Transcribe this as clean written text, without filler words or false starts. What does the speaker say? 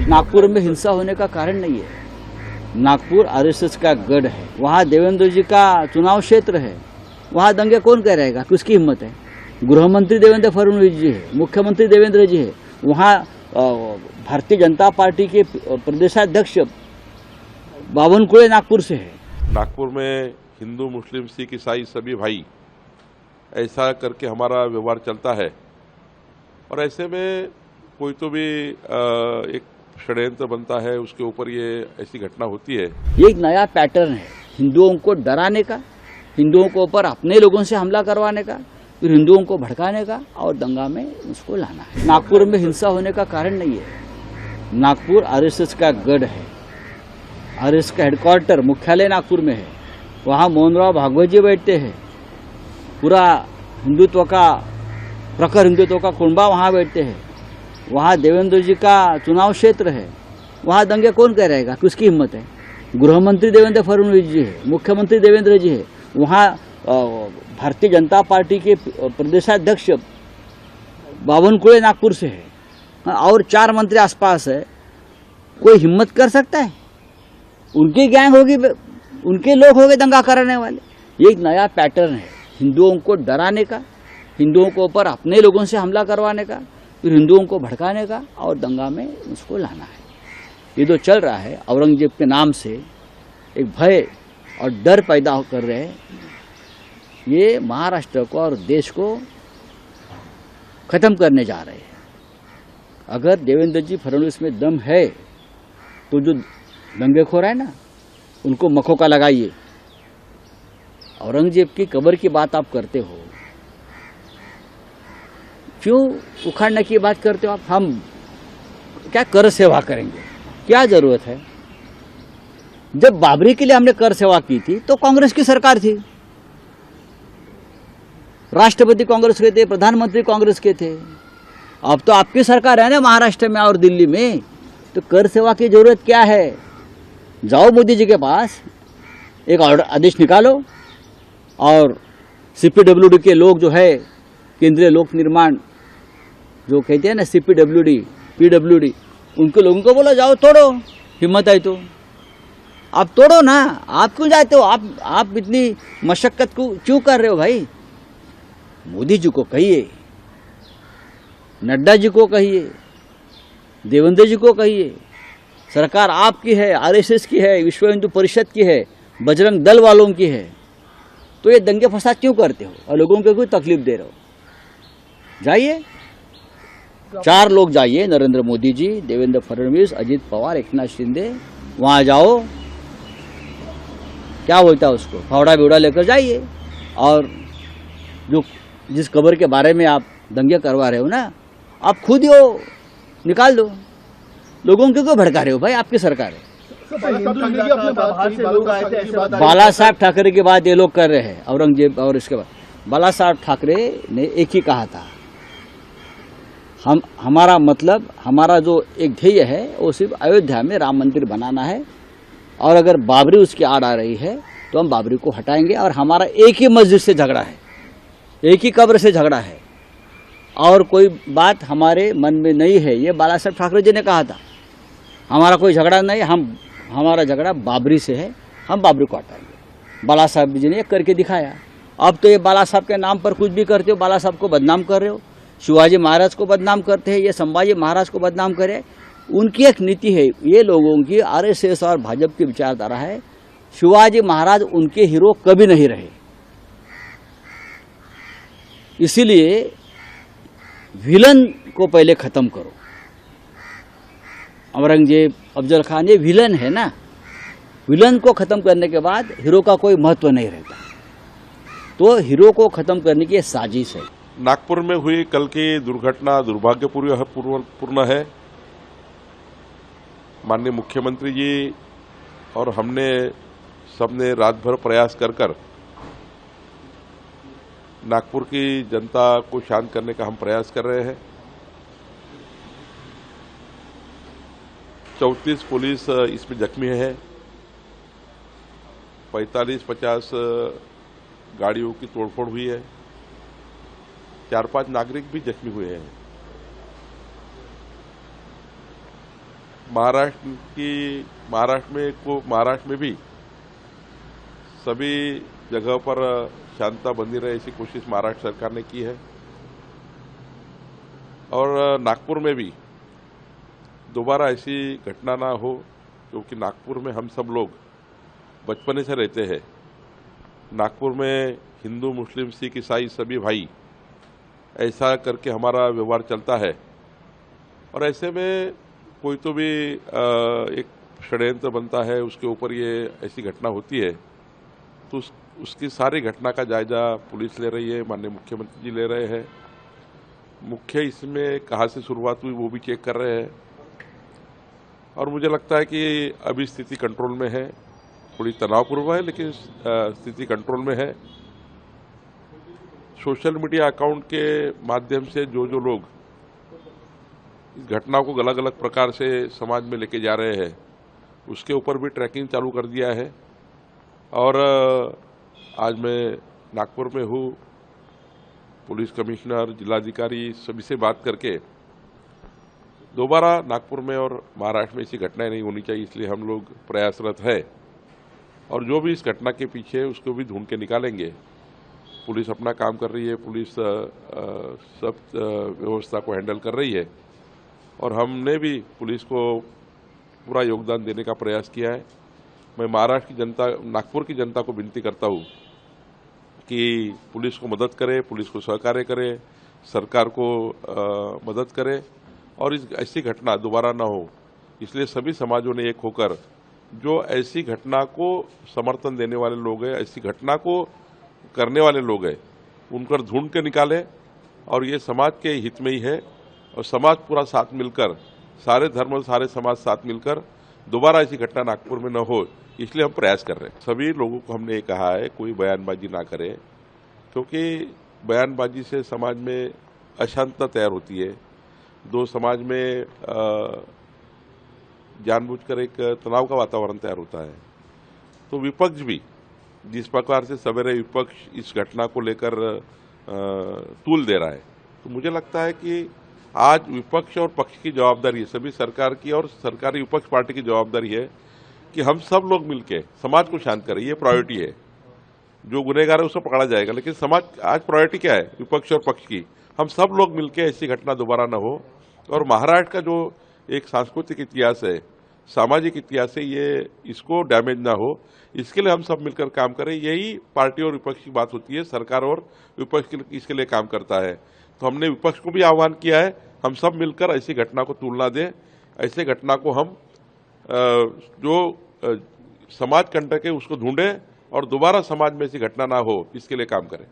नागपुर में हिंसा होने का कारण नहीं है। नागपुर आरएसएस का गढ़ है, वहाँ देवेंद्र जी का चुनाव क्षेत्र है, वहाँ दंगे कौन करेगा, किसकी हिम्मत है। गृह मंत्री देवेंद्र फडणवीस जी है, मुख्यमंत्री देवेंद्र जी है, वहाँ भारतीय जनता पार्टी के प्रदेशाध्यक्ष बावनकुळे नागपुर से है। नागपुर में हिंदू मुस्लिम सिख ईसाई सभी भाई, ऐसा करके हमारा व्यवहार चलता है और ऐसे में कोई तो भी एक षड्यंत्र बनता है, उसके ऊपर ये ऐसी घटना होती है। ये एक नया पैटर्न है हिंदुओं को डराने का, हिंदुओं को ऊपर अपने लोगों से हमला करवाने का, फिर हिंदुओं को भड़काने का और दंगा में उसको लाना है। नागपुर में हिंसा होने का कारण नहीं है। नागपुर आरएसएस का गढ़ है, आरएसएस का हेडक्वार्टर मुख्यालय नागपुर में है, वहाँ मोहनराव भागवत जी बैठते हैं, पूरा हिंदुत्व का प्रखर हिंदुत्व का कुंबा वहाँ बैठते हैं, वहाँ देवेंद्र जी का चुनाव क्षेत्र है, वहाँ दंगे कौन करेगा, किसकी हिम्मत है। गृह मंत्री देवेंद्र फडणवीस जी है, मुख्यमंत्री देवेंद्र जी है, वहाँ भारतीय जनता पार्टी के प्रदेशाध्यक्ष बावनकुळे नागपुर से है और 4 मंत्री आसपास है। कोई हिम्मत कर सकता है? उनकी गैंग होगी, उनके लोग होंगे दंगा कराने वाले। ये एक नया पैटर्न है हिंदुओं को डराने का, हिंदुओं को ऊपर अपने लोगों से हमला करवाने का, फिर हिंदुओं को भड़काने का और दंगा में उसको लाना है। ये जो चल रहा है औरंगजेब के नाम से एक भय और डर पैदा कर रहे हैं, ये महाराष्ट्र को और देश को खत्म करने जा रहे हैं। अगर देवेंद्र जी फडणवीस में दम है तो जो दंगेखोर है ना, उनको मखौका लगाइए। औरंगजेब की कब्र की बात आप करते हो, क्यों उखाड़ने की बात करते हो आप? हम क्या कर सेवा करेंगे, क्या जरूरत है? जब बाबरी के लिए हमने कर सेवा की थी तो कांग्रेस की सरकार थी, राष्ट्रपति कांग्रेस के थे, प्रधानमंत्री कांग्रेस के थे। अब तो आपकी सरकार है ना महाराष्ट्र में और दिल्ली में, तो कर सेवा की जरूरत क्या है? जाओ मोदी जी के पास, एक आदेश निकालो और सीपीडब्ल्यूडी के लोग जो है, केंद्रीय लोक निर्माण जो कहते हैं ना, सीपीडब्ल्यूडी पीडब्ल्यूडी, उनके लोगों को बोलो जाओ तोड़ो, हिम्मत है तो आप तोड़ो ना। आप क्यों जाते हो? आप इतनी मशक्कत को क्यों कर रहे हो भाई? मोदी जी को कहिए, नड्डा जी को कहिए, देवेंद्र जी को कहिए, सरकार आपकी है, आरएसएस की है, विश्व हिंदू परिषद की है, बजरंग दल वालों की है, तो ये दंगे फसाद क्यों करते हो और लोगों को कोई तकलीफ दे रहे हो? जाइए, 4 लोग जाइए, नरेंद्र मोदी जी, देवेंद्र फडणवीस, अजित पवार, एकनाथ शिंदे, वहां जाओ, क्या बोलता है उसको, फावड़ा बिवड़ा लेकर जाइए और जो जिस कब्र के बारे में आप दंगे करवा रहे हो ना, आप खुद ही हो, निकाल दो। लोगों को क्यों भड़का रहे हो भाई? आपकी सरकार है। बाला साहब ठाकरे के बाद ये लोग कर रहे हैं, औरंगजेब और इसके बाद बाला साहब ठाकरे ने एक ही कहा था, हमारा मतलब, हमारा जो एक ध्येय है वो सिर्फ अयोध्या में राम मंदिर बनाना है और अगर बाबरी उसकी आड़ आ रही है तो हम बाबरी को हटाएंगे और हमारा एक ही मस्जिद से झगड़ा है, एक ही कब्र से झगड़ा है और कोई बात हमारे मन में नहीं है। ये बाला साहब ठाकरे जी ने कहा था, हमारा कोई झगड़ा नहीं, हमारा झगड़ा बाबरी से है, हम बाबरी को हटाएंगे। बाला साहब जी ने करके दिखाया। अब तो ये बाला साहब के नाम पर कुछ भी करते हो, बाला साहब को बदनाम कर रहे हो, शिवाजी महाराज को बदनाम करते हैं, ये संभाजी महाराज को बदनाम करे। उनकी एक नीति है, ये लोगों की आरएसएस और भाजपा की विचारधारा है, शिवाजी महाराज उनके हीरो कभी नहीं रहे। इसीलिए विलन को पहले खत्म करो। औरंगजेब, अफजल खान, ये विलन है ना, विलन को खत्म करने के बाद हीरो का कोई महत्व नहीं रहता। तो हीरो को खत्म करने की साजिश है। नागपुर में हुई कल की दुर्घटना दुर्भाग्यपूर्ण है। माननीय मुख्यमंत्री जी और हमने सबने रात भर प्रयास कर नागपुर की जनता को शांत करने का हम प्रयास कर रहे हैं। 34 पुलिस इसमें जख्मी है, 45-50 गाड़ियों की तोड़फोड़ हुई है, 4-5 नागरिक भी जख्मी हुए हैं। महाराष्ट्र में भी सभी जगह पर शांतता बनी रहे ऐसी कोशिश महाराष्ट्र सरकार ने की है और नागपुर में भी दोबारा ऐसी घटना ना हो, क्योंकि नागपुर में हम सब लोग बचपने से रहते हैं। नागपुर में हिंदू, मुस्लिम, सिख, ईसाई सभी भाई, ऐसा करके हमारा व्यवहार चलता है और ऐसे में कोई तो भी एक षड्यंत्र बनता है, उसके ऊपर ये ऐसी घटना होती है तो उसकी सारी घटना का जायजा पुलिस ले रही है, माननीय मुख्यमंत्री जी ले रहे हैं। मुख्य इसमें कहाँ से शुरुआत हुई वो भी चेक कर रहे हैं और मुझे लगता है कि अभी स्थिति कंट्रोल में है। थोड़ी तनावपूर्ण है लेकिन स्थिति कंट्रोल में है। सोशल मीडिया अकाउंट के माध्यम से जो लोग इस घटना को अलग अलग प्रकार से समाज में लेके जा रहे हैं, उसके ऊपर भी ट्रैकिंग चालू कर दिया है और आज मैं नागपुर में हूँ। पुलिस कमिश्नर, जिलाधिकारी सभी से बात करके दोबारा नागपुर में और महाराष्ट्र में ऐसी घटनाएं नहीं होनी चाहिए, इसलिए हम लोग प्रयासरत है और जो भी इस घटना के पीछे है उसको भी ढूंढ के निकालेंगे। पुलिस अपना काम कर रही है, पुलिस सब व्यवस्था को हैंडल कर रही है और हमने भी पुलिस को पूरा योगदान देने का प्रयास किया है। मैं महाराष्ट्र की जनता, नागपुर की जनता को विनती करता हूँ कि पुलिस को मदद करे, पुलिस को सहकार्य करे, सरकार को मदद करे और ऐसी घटना दोबारा ना हो। इसलिए सभी समाजों ने एक होकर जो ऐसी घटना को समर्थन देने वाले लोग हैं, ऐसी घटना को करने वाले लोग हैं, उनकर ढूंढ के निकाले और ये समाज के हित में ही है और समाज पूरा साथ मिलकर, सारे धर्म, सारे समाज साथ मिलकर दोबारा ऐसी घटना नागपुर में न हो, इसलिए हम प्रयास कर रहे हैं। सभी लोगों को हमने ये कहा है कोई बयानबाजी ना करे, क्योंकि बयानबाजी से समाज में अशांतता तैयार होती है, दो समाज में जानबूझकर एक तनाव का वातावरण तैयार होता है। तो विपक्ष भी जिस प्रकार से सवेरे विपक्ष इस घटना को लेकर तूल दे रहा है, तो मुझे लगता है कि आज विपक्ष और पक्ष की जवाबदारी है, सभी सरकार की और सरकारी विपक्ष पार्टी की जवाबदारी है कि हम सब लोग मिलके समाज को शांत करें। ये प्रायोरिटी है। जो गुनहगार है उसको पकड़ा जाएगा, लेकिन समाज आज प्रायोरिटी क्या है, विपक्ष और पक्ष की। हम सब लोग मिलके ऐसी घटना दोबारा न हो और महाराष्ट्र का जो एक सांस्कृतिक इतिहास है, सामाजिक इतिहास है, ये इसको डैमेज ना हो, इसके लिए हम सब मिलकर काम करें। यही पार्टी और विपक्ष की बात होती है। सरकार और विपक्ष इसके लिए काम करता है। तो हमने विपक्ष को भी आह्वान किया है, हम सब मिलकर ऐसी घटना को तुलना दें, ऐसे घटना को हम जो समाज कंटक है उसको ढूंढें और दोबारा समाज में ऐसी घटना ना हो, इसके लिए काम करें।